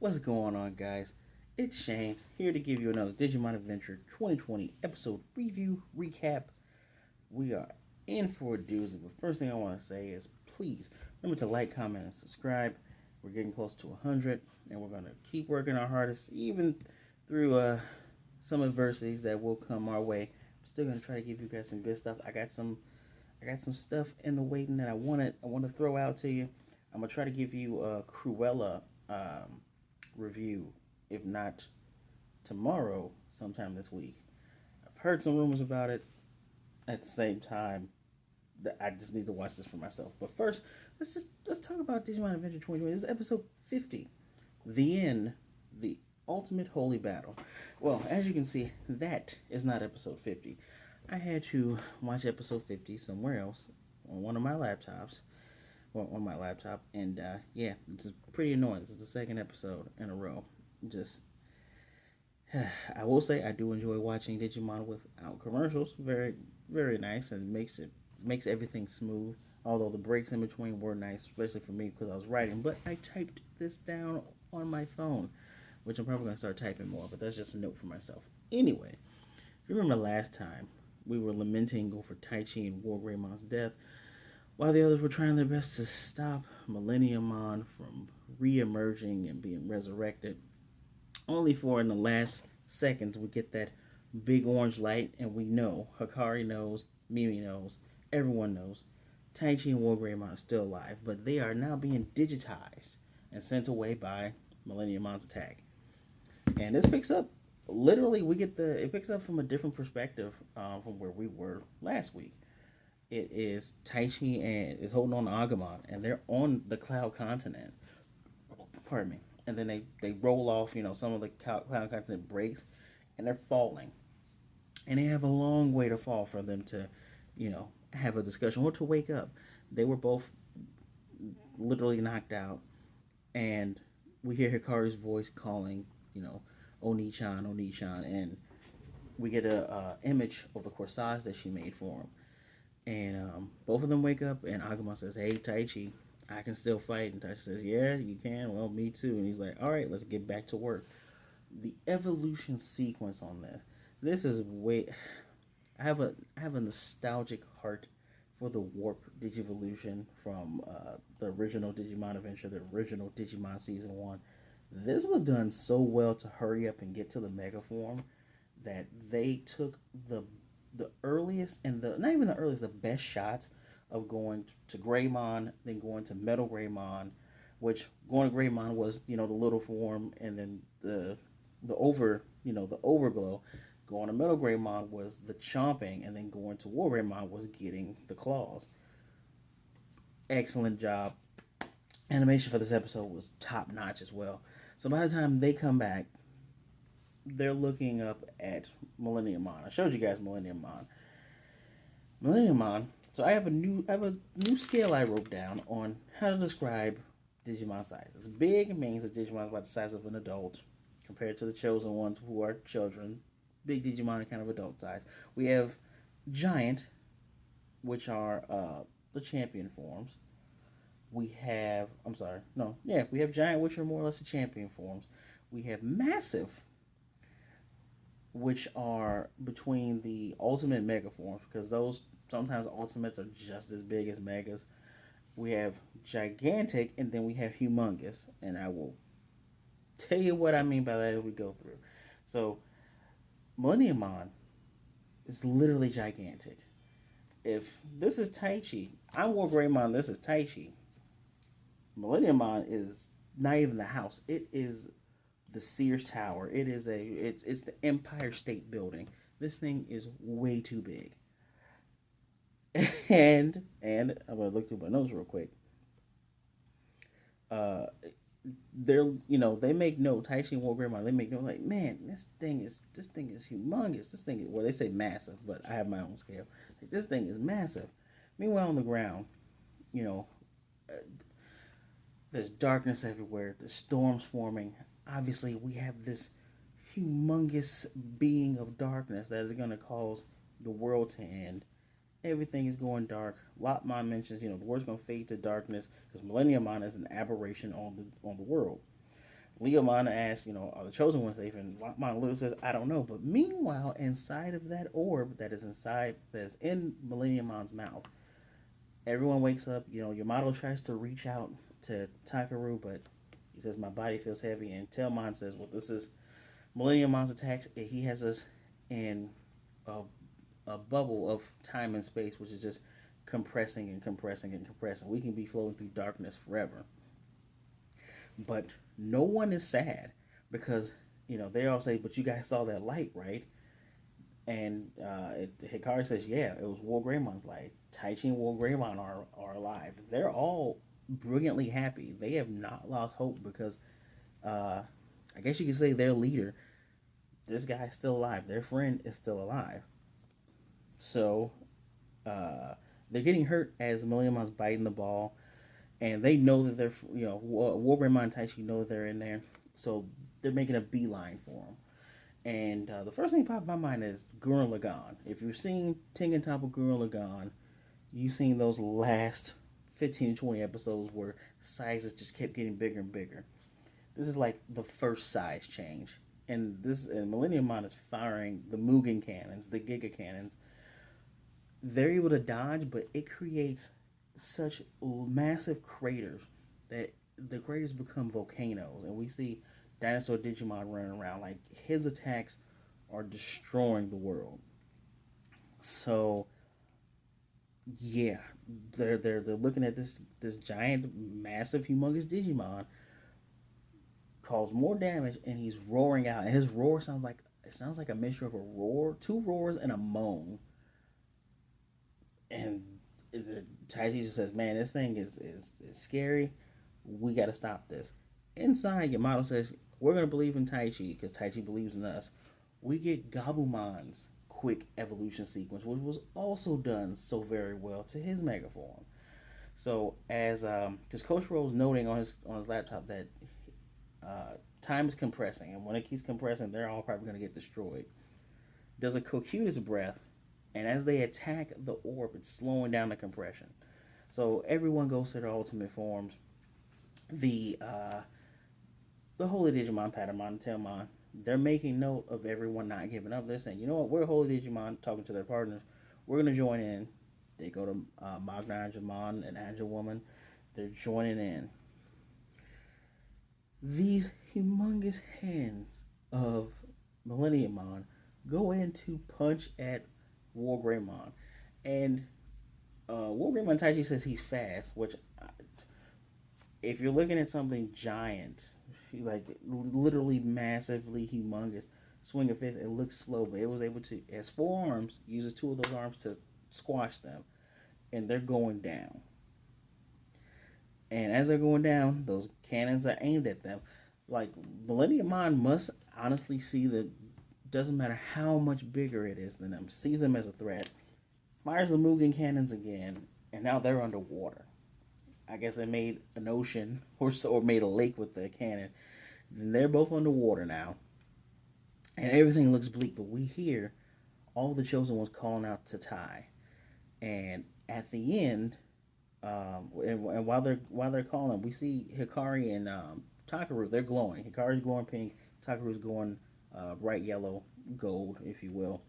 What's going on, guys? It's Shane here to give you another Digimon Adventure 2020 episode review recap. We are in for a doozy, but first thing I want to say is please remember to like, comment, and subscribe. We're getting close to 100, and we're going to keep working our hardest, even through some adversities that will come our way. I'm still going to try to give you guys some good stuff. I got some stuff in the waiting that I want to throw out to you. I'm gonna try to give you a Cruella review, if not tomorrow, sometime this week. I've heard some rumors about it. At the same time, I just need to watch this for myself. But first, let's talk about Digimon Adventure 2020. This is episode 50, the end, the ultimate holy battle. Well, as you can see, that is not episode 50. I had to watch episode 50 somewhere else on one of my laptops, well, on my laptop, and yeah, it's pretty annoying. This is the second episode in a row. Just, I will say I do enjoy watching Digimon without commercials. Very, very nice, and makes everything smooth. Although the breaks in between were nice, especially for me because I was writing. But I typed this down on my phone, which I'm probably gonna start typing more. But that's just a note for myself. Anyway, if you remember last time, we were lamenting over Taichi and Wargreymon's death, while the others were trying their best to stop Millenniummon from re-emerging and being resurrected. Only for in the last seconds we get that big orange light, and we know, Hikari knows, Mimi knows, everyone knows, Taichi and Wargreymon are still alive, but they are now being digitized and sent away by Millenniummon's attack. And this picks up, literally, it picks up from a different perspective from where we were last week. It is Taichi and is holding on to Agumon, and they're on the Cloud Continent. Pardon me. And then they roll off. Some of the Cloud Continent breaks, and they're falling. And they have a long way to fall for them to, have a discussion or to wake up. They were both literally knocked out, and we hear Hikari's voice calling, Oni-chan, Oni-chan, and we get a image of the corsage that she made for him. And both of them wake up, and Agumon says, "Hey, Taichi, I can still fight." And Taichi says, "Yeah, you can. Well, me too." And he's like, "All right, let's get back to work." The evolution sequence on this is way. I have a nostalgic heart for the Warp Digivolution from the original Digimon Adventure, the original Digimon Season 1. This was done so well to hurry up and get to the Mega Form that they took the earliest and the not even the earliest, the best shots of going to Greymon, then going to Metal Greymon, which going to Greymon was the little form, and then the overglow. Going to Metal Greymon was the chomping, and then going to War Greymon was getting the claws. Excellent job. Animation for this episode was top notch as well. So by the time they come back, they're looking up at Millenniummon. I showed you guys Millenniummon. Millenniummon. So I have a new scale I wrote down on how to describe Digimon sizes. Big means that Digimon is about the size of an adult, compared to the chosen ones who are children. Big Digimon are kind of adult size. We have giant, which are the champion forms. We have, I'm sorry, no, yeah, we have giant, which are more or less the champion forms. We have massive, which are between the ultimate mega forms, because those sometimes ultimates are just as big as megas. We have gigantic, and then we have humongous, and I will tell you what I mean by that as we go through. So, Millenniummon is literally gigantic. If this is Taichi, I'm Wargreymon, this is Taichi. Millenniummon is not even the house. It is the Sears Tower. It's the Empire State Building. This thing is way too big. And I'm gonna look through my notes real quick. Uh, they make note. Taichi and War Grandma, they make note like, man, this thing is humongous. This thing is, well, they say massive, but I have my own scale. Like, this thing is massive. Meanwhile, on the ground, you know, uh, there's darkness everywhere. There's storms forming. Obviously, we have this humongous being of darkness that is going to cause the world to end. Everything is going dark. Lotmon mentions, the world's going to fade to darkness because Millenniumon is an aberration on the world. Leomon asks, are the chosen ones safe? And Monolith says, I don't know. But meanwhile, inside of that orb that's in Millenniummon's mouth, everyone wakes up. Yamato tries to reach out to Takaru, but he says, my body feels heavy. And Tailmon says, well, this is Millenniummon's attacks. He has us in a, a bubble of time and space, which is just compressing and compressing and compressing. We can be floating through darkness forever. But no one is sad because they all say, "But you guys saw that light, right?" And Hikari says, "Yeah, it was Wargreymon's light. Taichi and Wargreymon are alive. They're all brilliantly happy. They have not lost hope because uh, I guess you could say their leader, this guy, is still alive. Their friend is still alive. So they're getting hurt as Millenniumon's biting the ball, and they know that they're Wargreymon and Taichi know that they're in there, so they're making a beeline for him. And the first thing that popped in my mind is Gurren Lagann. If you've seen Ting and Topple Gurren Lagann, you've seen those last 15 to 20 episodes where sizes just kept getting bigger and bigger. This is like the first size change. And Millenniummon is firing the Mugen cannons, the Giga cannons. They're able to dodge, but it creates such massive craters that the craters become volcanoes, and we see dinosaur Digimon running around. Like his attacks are destroying the world. So yeah, they're looking at this giant, massive, humongous Digimon cause more damage, and he's roaring out. And his roar sounds like a mixture of a roar, two roars, and a moan. And Taiji just says, "Man, this thing is scary. We got to stop this." Inside, Yamato says, "We're gonna believe in Taichi because Taichi believes in us." We get Gabumon's quick evolution sequence, which was also done so very well to his mega form. So as because Coach Rose noting on his laptop that time is compressing, and when it keeps compressing, they're all probably gonna get destroyed. Does a Cocutus breath, and as they attack the orb, it's slowing down the compression. So everyone goes to their ultimate forms. The Holy Digimon, Patamon and Tailmon, they're making note of everyone not giving up. They're saying, you know what, we're Holy Digimon, talking to their partners. We're going to join in. They go to Magna and Angel Woman. They're joining in. These humongous hands of Millenniummon go in to punch at Wargreymon. And Wargreymon Taichi says he's fast, which if you're looking at something giant, like literally massively humongous, swing a fist, it looks slow, but it was able to, as four arms, uses two of those arms to squash them, and they're going down. And as they're going down, those cannons are aimed at them. Like Millenniummon must honestly see that doesn't matter how much bigger it is than them, sees them as a threat, fires the Mugen cannons again, and now they're underwater. I guess they made an ocean or made a lake with the cannon. And they're both underwater now, and everything looks bleak. But we hear all the chosen ones calling out to Tai, and at the end, and while they're calling, we see Hikari and Takaru. They're glowing. Hikari's glowing pink. Takaru's glowing bright yellow, gold, if you will.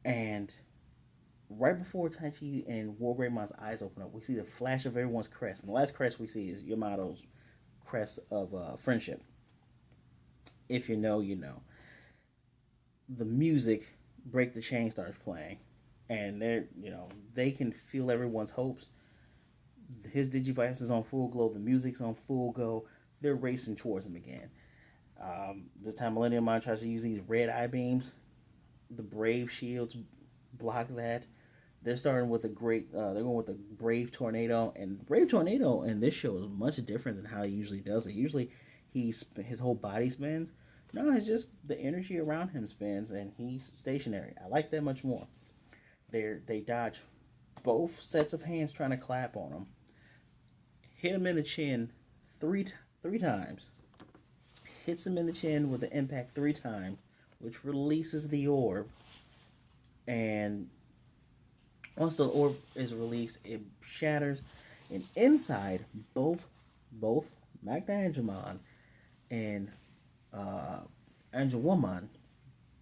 And right before Taichi and Wargreymon's eyes open up, we see the flash of everyone's crest. And the last crest we see is Yamato's crest of friendship. If you know, you know. The music, Break the Chain, starts playing. And they can feel everyone's hopes. His Digivice is on full glow. The music's on full go. They're racing towards him again. This time, Millenniummon tries to use these red eye beams. The Brave shields block that. They're starting with a great. They're going with a Brave Tornado, and Brave Tornado in this show is much different than how he usually does it. Usually, his whole body spins. No, it's just the energy around him spins, and he's stationary. I like that much more. They dodge both sets of hands trying to clap on him. Hit him in the chin three times. Hits him in the chin with an impact 3 times, which releases the orb, and once the orb is released, it shatters, and inside both Magna and Angelwoman,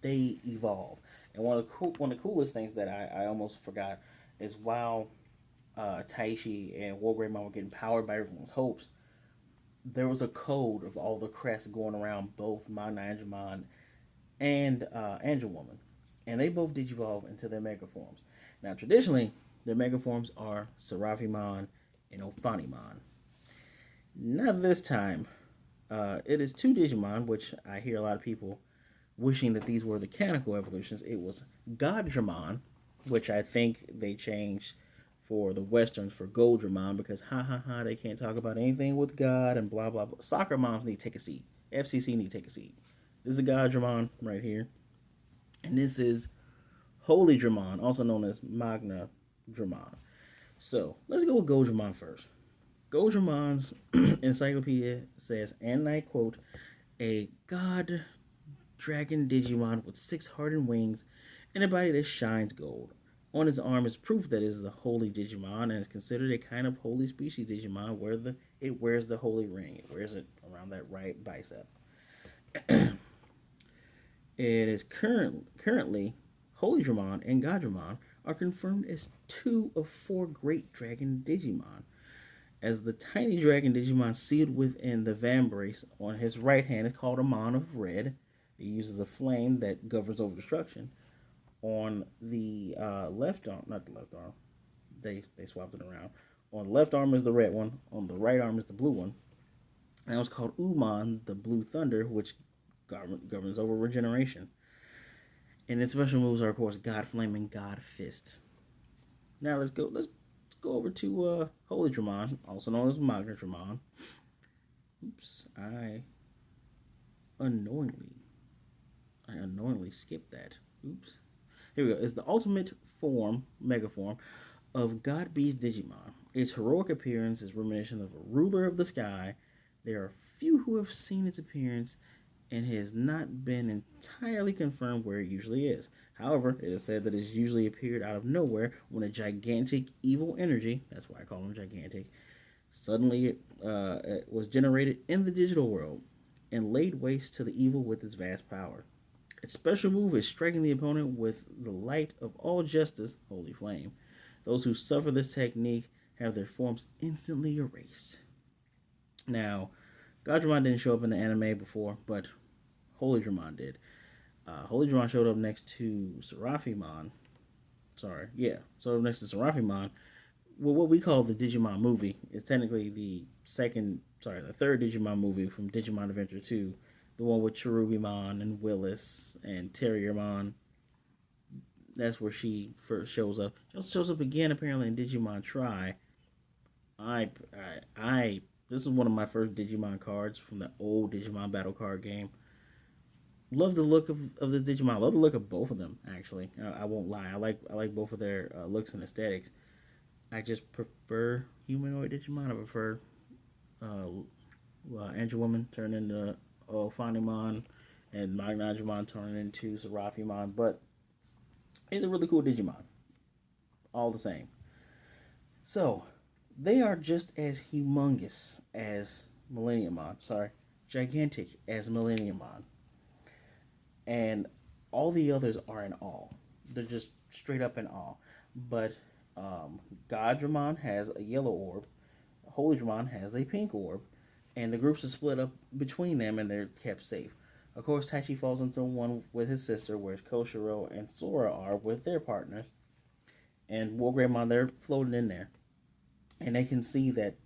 they evolve. And one of the coolest things that I almost forgot is while Taichi and Wargreymon were getting powered by everyone's hopes, there was a code of all the crests going around both Millenniummon and Angelwoman, and they both digivolve into their mega forms. Now, traditionally, their mega forms are Seraphimon and Ophanimon. Not this time. It is two Digimon, which I hear a lot of people wishing that these were the canonical evolutions. It was Goddramon, which I think they changed for the Westerns for Goldramon because ha ha ha, they can't talk about anything with God and blah blah blah. Soccer moms need to take a seat. FCC need to take a seat. This is Goddramon right here, and this is Holy Dramon, also known as Magna Dramon. So let's go with Goldramon first. Goldramon's encyclopedia says, and I quote, a god dragon Digimon with 6 hardened wings and a body that shines gold. On its arm is proof that it is a holy Digimon and is considered a kind of holy species Digimon where it wears the holy ring. It wears it around that right bicep. It is currently Holy Dramon and Goddramon are confirmed as 2 of 4 great dragon Digimon. As the tiny dragon Digimon sealed within the vambrace on his right hand is called a Mon of Red. It uses a flame that governs over destruction. On the left arm, not the left arm, they swapped it around. On the left arm is the red one. On the right arm is the blue one. And it was called Umon, the Blue Thunder, which governs over regeneration. And its special moves are, of course, God Flame and God Fist. Now let's go over to Holy Dramon, also known as Magna Dramon. Oops, I unknowingly skipped that. Oops. Here we go. It's the ultimate form, mega form, of God Beast Digimon. Its heroic appearance is reminiscent of a ruler of the sky. There are few who have seen its appearance, and it has not been entirely confirmed where it usually is. However, it is said that it's usually appeared out of nowhere when a gigantic evil energy, that's why I call them gigantic, suddenly was generated in the digital world and laid waste to the evil with its vast power. Its special move is striking the opponent with the light of all justice, Holy Flame. Those who suffer this technique have their forms instantly erased. Now, Goddramon didn't show up in the anime before, but Holy Dramon did. Holy Dramon showed up next to Seraphimon. Showed up next to Seraphimon. Well, what we call the Digimon movie is technically the third Digimon movie from Digimon Adventure 2. The one with Cherubimon and Willis and Terriermon. That's where she first shows up. She also shows up again apparently in Digimon Tri. This is one of my first Digimon cards from the old Digimon Battle card game. Love the look of this Digimon. Love the look of both of them. Actually, I won't lie. I like both of their looks and aesthetics. I just prefer humanoid Digimon. I prefer Angelwoman turn into Ophanimon and Magnagimon turn into Seraphimon. But it's a really cool Digimon. All the same. So, they are just as humongous as Millenniummon. Sorry, gigantic as Millenniummon. And all the others are in awe. They're just straight up in awe. But Goddramon has a yellow orb. Holy Dramon has a pink orb. And the groups are split up between them and they're kept safe. Of course, Taichi falls into one with his sister, whereas Koshiro and Sora are with their partners. And Wargreymon, they're floating in there. And they can see that,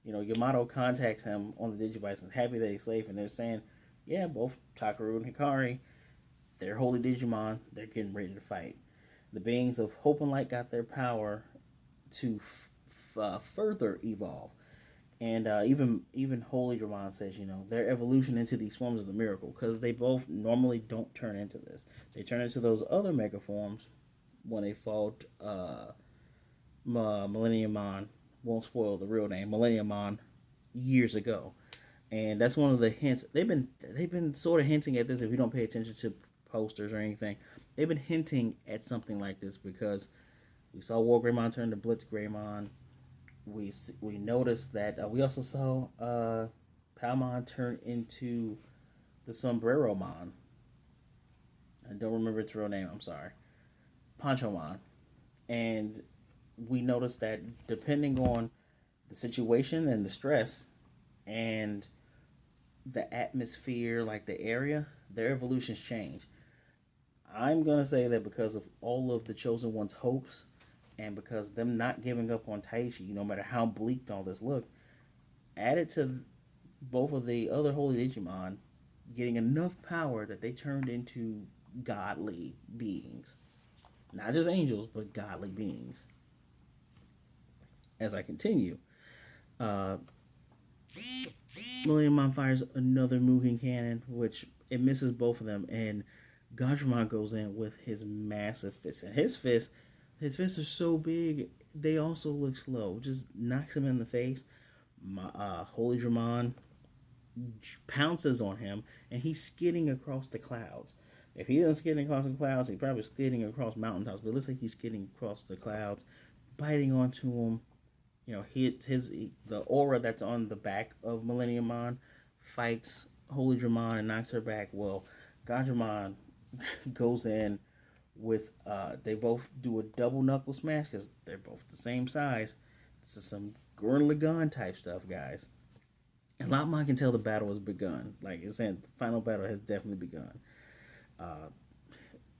Yamato contacts him on the Digivice and is happy that he's safe. And they're saying, yeah, both Takaru and Hikari, they're holy Digimon. They're getting ready to fight. The beings of Hope and Light got their power to further evolve. And even Holy Dramon says, their evolution into these forms is a miracle because they both normally don't turn into this. They turn into those other mega forms when they fought Millenniummon. Won't spoil the real name, Millenniummon, years ago. And that's one of the hints. They've been sort of hinting at this if you don't pay attention to posters or anything. They've been hinting at something like this because we saw Wargreymon turn to Blitzgreymon. We noticed that we also saw Palmon turned into the Sombreromon. I don't remember its real name. I'm sorry, Ponchomon. And we noticed that depending on the situation and the stress and the atmosphere, like the area, their evolutions change. I'm gonna say that because of all of the chosen one's hopes, and because them not giving up on Taichi, no matter how bleak all this looked, added to both of the other holy Digimon getting enough power that they turned into godly beings, not just angels, but godly beings. As I continue, uh, Millenniummon fires another Mugen cannon, which it misses both of them, and Gajramon goes in with his massive fist. And his fists are so big, they also look slow. Just knocks him in the face. Holy Dramon pounces on him, and he's skidding across the clouds. If he isn't skidding across the clouds, he's probably skidding across mountaintops. But it looks like he's skidding across the clouds, biting onto him. You know, the aura that's on the back of Millenniummon fights Holy Dramon and knocks her back. Well, Gandramon goes in with they both do a double knuckle smash because they're both the same size. This is some Gurren Lagann type stuff, guys. And Lopmon can tell the battle has begun. Like you're saying, the final battle has definitely begun. Uh,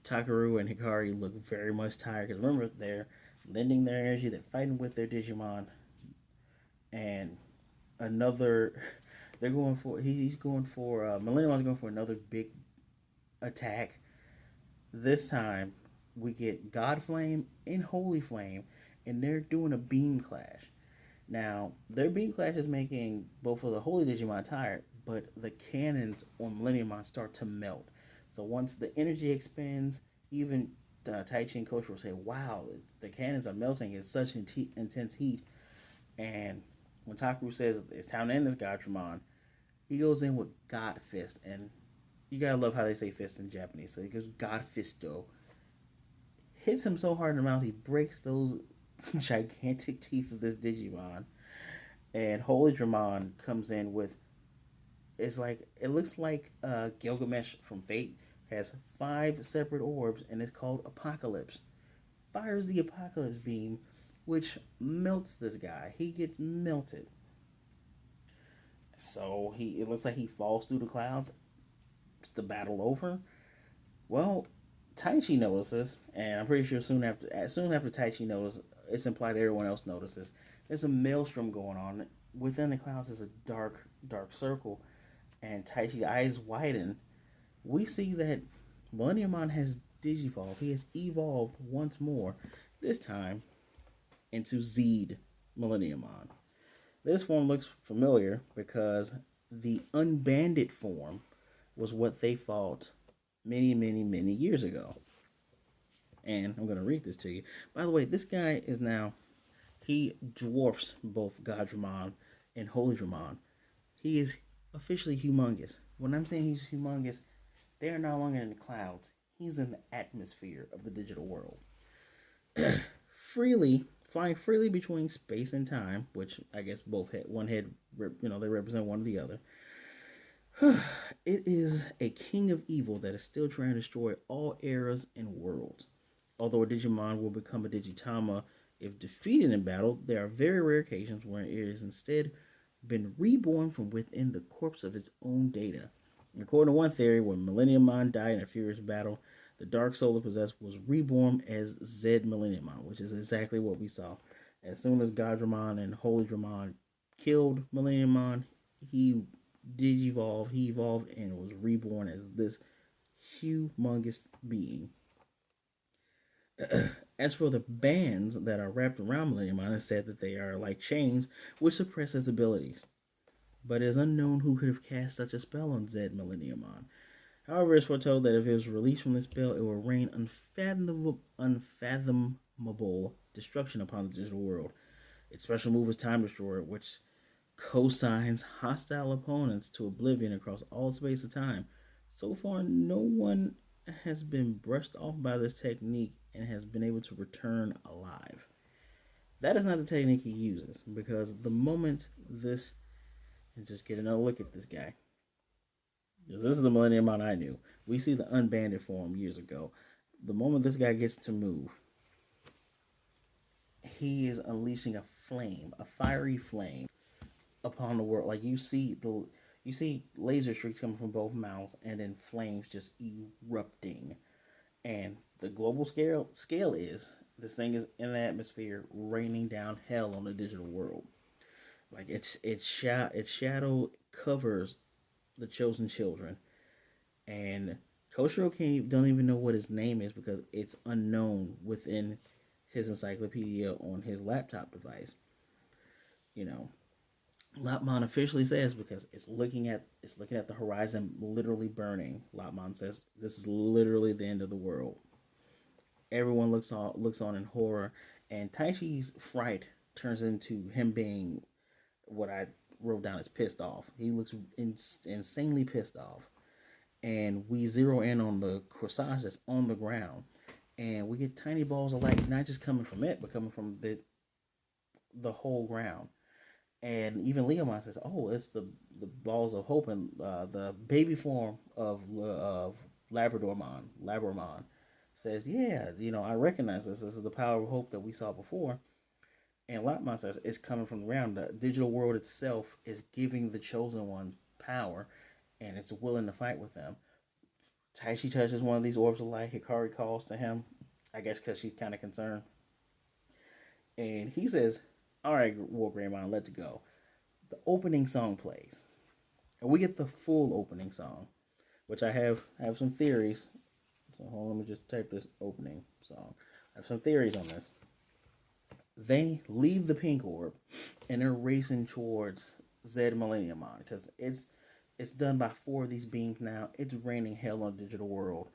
Takaru and Hikari look very much tired because remember they're lending their energy, they're fighting with their Digimon, and another they're going for he's going for Millenniumon's going for another big attack. This time we get God Flame and Holy Flame, and they're doing a beam clash. Now their beam clash is making both of the Holy Digimon tired, but the cannons on Millenniummon start to melt. So once the energy expands, even Taichi and Coach will say, "Wow, the cannons are melting. It's such intense heat." And when Taku says it's time to end this Gotramon, he goes in with God Fist. And you gotta love how they say fist in Japanese. So he goes God Fisto. Hits him so hard in the mouth, he breaks those gigantic teeth of this Digimon. And Holy Dramon comes in with it looks like Gilgamesh from Fate has 5 separate orbs and it's called Apocalypse. Fires the Apocalypse beam, which melts this guy. He gets melted. So it looks like he falls through the clouds. Is the battle over? Well, Taichi notices, and I'm pretty sure soon after Taichi notices, it's implied everyone else notices. There's a maelstrom going on. Within the clouds is a dark circle, and Taichi's eyes widen. We see that Millenniummon has digivolved. He has evolved once more. This time into ZeedMillenniummon. This form looks familiar because the unbanded form was what they fought many years ago. And I'm going to read this to you. By the way, this guy he dwarfs both Godramon and Holy Dramon. He is officially humongous. When I'm saying he's humongous, they are no longer in the clouds. He's in the atmosphere of the digital world. Flying freely between space and time, which I guess one head, they represent one or the other. It is a king of evil that is still trying to destroy all eras and worlds. Although a Digimon will become a Digitama if defeated in battle, there are very rare occasions where it has instead been reborn from within the corpse of its own data. According to one theory, when Millenniummon died in a furious battle, the dark soul it possessed was reborn as ZeedMillenniummon, which is exactly what we saw. As soon as Godramon and Holy Dramon killed Millenniummon, he digivolved, he evolved, and was reborn as this humongous being. As for the bands that are wrapped around Millenniummon, it's said that they are like chains which suppress his abilities. But it is unknown who could have cast such a spell on ZeedMillenniummon. However, it's foretold that if it was released from this spell, it will rain unfathomable destruction upon the digital world. Its special move is Time Destroyer, which cosigns hostile opponents to oblivion across all space and time. So far, no one has been brushed off by this technique and has been able to return alive. That is not the technique he uses, because the moment this and just get another look at this guy. This is the Millenniummon I knew. We see the unbanded form years ago. The moment this guy gets to move, he is unleashing a flame, a fiery flame upon the world. Like you see laser streaks coming from both mouths, and then flames just erupting. And the global scale is this thing is in the atmosphere, raining down hell on the digital world. Like its shadow covers the chosen children, and Koshiro can't don't even know what his name is because it's unknown within his encyclopedia on his laptop device. You know, Lopmon officially says because it's looking at the horizon, literally burning. Lopmon says this is literally the end of the world. Everyone looks on in horror, and Taichi's fright turns into him being what I wrote down as pissed off. He looks insanely pissed off, and we zero in on the corsage that's on the ground, and we get tiny balls of light, not just coming from it, but coming from the whole ground. And even Leomon says, "Oh, it's the balls of hope and the baby form of Labradormon says, "Yeah, I recognize this. This is the power of hope that we saw before." And Lotmon says, "It's coming from the ground. The digital world itself is giving the chosen ones power, and it's willing to fight with them." Taichi touches one of these orbs of light. Hikari calls to him, I guess because she's kind of concerned, and he says, "All right, Wargreymon, let's go." The opening song plays, and we get the full opening song, which I have some theories. So hold on, let me just type this opening song. I have some theories on this. They leave the pink orb, and they're racing towards ZeedMillenniummon because it's done by four of these beings now. It's raining hell on the digital world,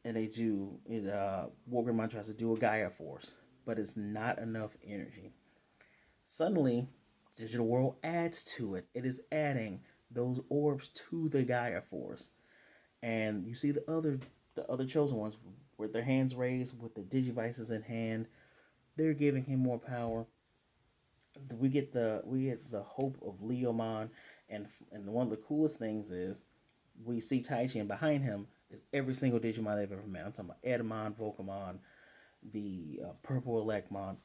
and they do it. Wargreymon tries to do a Gaia force, but it's not enough energy. Suddenly, digital world adds to it. It is adding those orbs to the Gaia force, and you see the other chosen ones with their hands raised, with their digivices in hand. They're giving him more power. We get the hope of Leomon, and one of the coolest things is we see Taichi, and behind him is every single Digimon they've ever met. I'm talking about Edamon, Volcamon, the Purple Elecmon,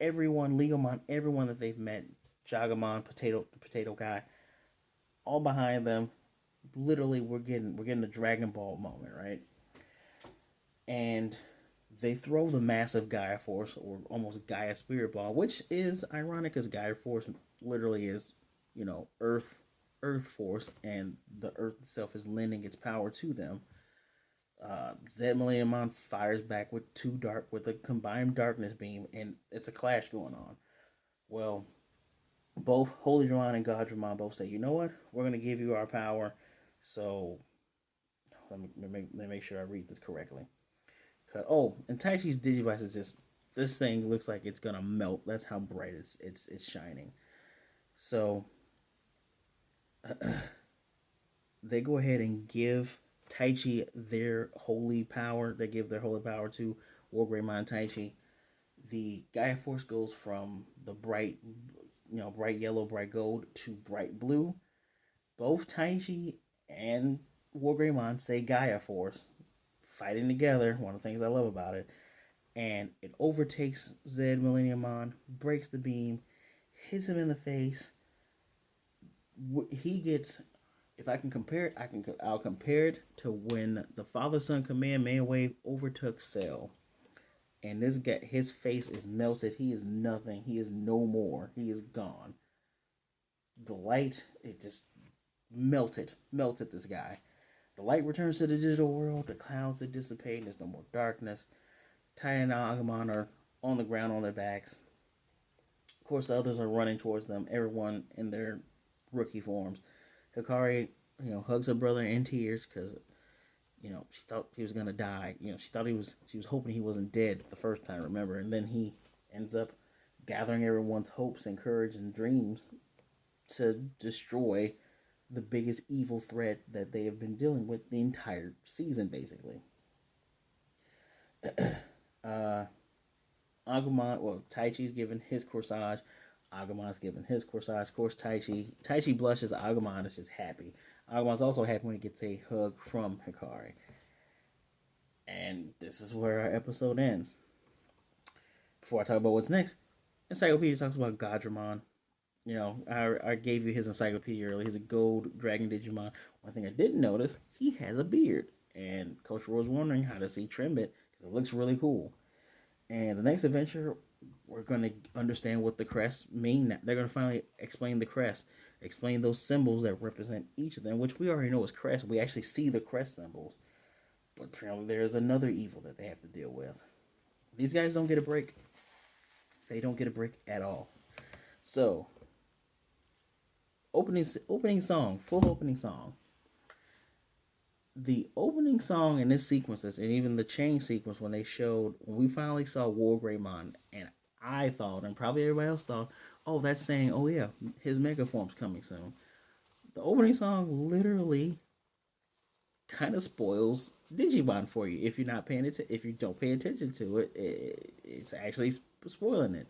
everyone, Leomon, everyone that they've met, Jagamon, the potato guy, all behind them. Literally, we're getting the Dragon Ball moment, right? And they throw the massive Gaia Force, or almost Gaia Spirit Ball, which is ironic because Gaia Force literally is, Earth Force, and the Earth itself is lending its power to them. ZeedMillenniummon fires back with a combined darkness beam, and it's a clash going on. Well, both Holy Dramon and God Dramon both say, "You know what? We're gonna give you our power." So let me make sure I read this correctly. Oh, and Taichi's Digivice is just, this thing looks like it's gonna melt. That's how bright it's shining. So they go ahead and give Taichi their holy power. They give their holy power to Wargreymon Taichi. The Gaia Force goes from the bright yellow, bright gold to bright blue. Both Taichi and Wargreymon say Gaia Force, fighting together. One of the things I love about it. And it overtakes ZeedMillenniummon, breaks the beam, hits him in the face. He gets, if I can compare it, I'll compare it to when the Father Son Command Man Wave overtook Cell, and this guy, his face is melted. He is nothing. He is no more. He is gone. The light, it just melted this guy. The light returns to the digital world. The clouds are dissipating. There's no more darkness. Tai and Agumon are on the ground on their backs. Of course, the others are running towards them. Everyone in their rookie forms. Hikari, hugs her brother in tears because she thought he was gonna die. She was hoping he wasn't dead the first time. Remember, and then he ends up gathering everyone's hopes and courage and dreams to destroy the biggest evil threat that they have been dealing with the entire season, basically. uh, Agumon, well, Taichi's given his corsage. Agumon's giving his corsage. Of course, Taichi blushes. Agumon is just happy. Agumon's also happy when he gets a hug from Hikari. And this is where our episode ends. Before I talk about what's next, Encyclopedia talks about Godramon. You know, I gave you his encyclopedia earlier. He's a gold dragon Digimon. One thing I didn't notice, he has a beard. And Coach was wondering how does he trim it, because it looks really cool. And the next adventure, we're going to understand what the crests mean. They're going to finally explain the crest, explain those symbols that represent each of them, which we already know is crest. We actually see the crest symbols. But apparently there's another evil that they have to deal with. These guys don't get a break. They don't get a break at all. So, opening song, full opening song. The opening song in this sequences, and even the change sequence when we finally saw Wargreymon, and I thought, and probably everybody else thought, oh, that's saying, oh yeah, his mega form's coming soon. The opening song literally kind of spoils Digimon for you if you're not paying it. If you don't pay attention to it, it's actually spoiling it.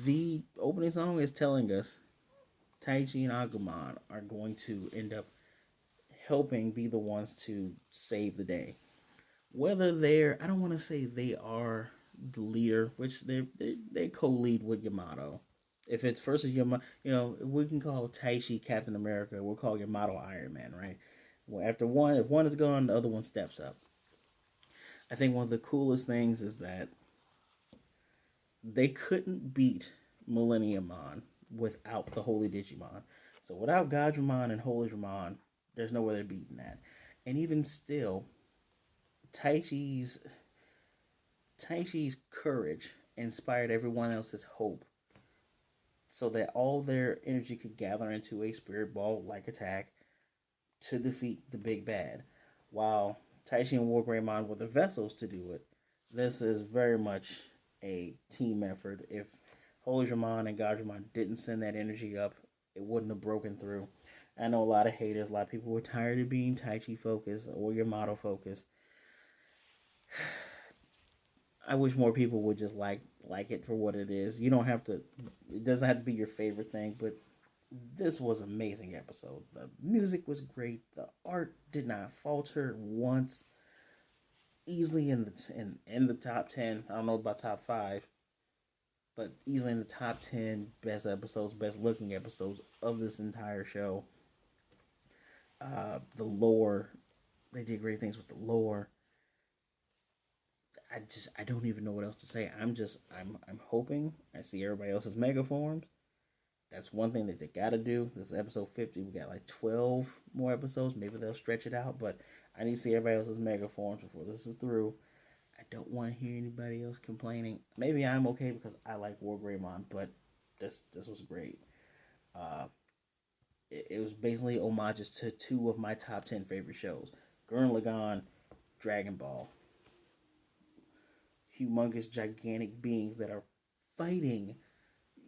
The opening song is telling us Taichi and Agumon are going to end up helping be the ones to save the day. Whether I don't want to say they are the leader, which they co-lead with Yamato. If it's versus Yamato, we can call Taichi Captain America. We'll call Yamato Iron Man, right? Well, if one is gone, the other one steps up. I think one of the coolest things is that they couldn't beat Millenniummon without the Holy Digimon. So without Godramon and Holy Dramon, there's no way they're beating that. And even still, Taichi's courage inspired everyone else's hope, so that all their energy could gather into a spirit ball like attack to defeat the big bad. While Taichi and Wargreymon were the vessels to do it, this is very much a team effort. If Holy Dramon and Godramon didn't send that energy up, it wouldn't have broken through. I know a lot of haters, a lot of people were tired of being Taichi focused or Yamato focused. I wish more people would just like it for what it is. You don't have to. It doesn't have to be your favorite thing, but this was an amazing episode. The music was great. The art did not falter once. Easily in the top 10. I don't know about top 5, but easily in the top 10 best episodes, best looking episodes of this entire show. The lore, they did great things with the lore. I don't even know what else to say. I'm hoping I see everybody else's mega forms. That's one thing that they gotta do. This is episode 50. We got like 12 more episodes. Maybe they'll stretch it out, but I need to see everybody else's mega forms before this is through. I don't want to hear anybody else complaining. Maybe I'm okay because I like Wargreymon, but this was great. It was basically homages to two of my top 10 favorite shows: Gurren Lagann, Dragon Ball. Humongous, gigantic beings that are fighting.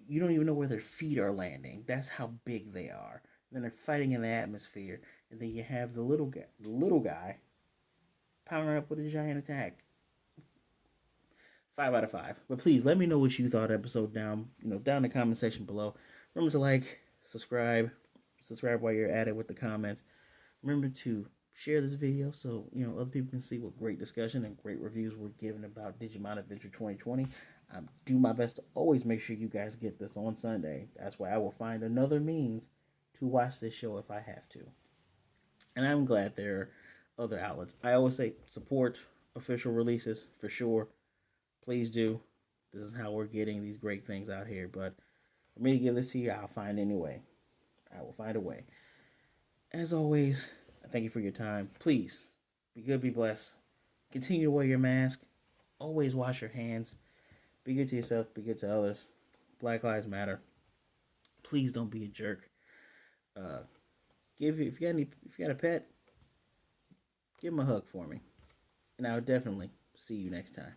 You don't even know where their feet are landing. That's how big they are. And then they're fighting in the atmosphere, and then you have the little guy, powering up with a giant attack. 5 out of 5. But please let me know what you thought of the episode down in the comment section below. Remember to like, subscribe while you're at it with the comments. Remember to share this video so other people can see what great discussion and great reviews we're giving about Digimon Adventure 2020. I do my best to always make sure you guys get this on Sunday. That's why I will find another means to watch this show if I have to. And I'm glad there are other outlets. I always say support official releases for sure. Please do. This is how we're getting these great things out here. But for me to give this to you, I'll find any way. I will find a way. As always, I thank you for your time. Please, be good, be blessed. Continue to wear your mask. Always wash your hands. Be good to yourself, be good to others. Black Lives Matter. Please don't be a jerk. If you got a pet, give him a hug for me. And I'll definitely see you next time.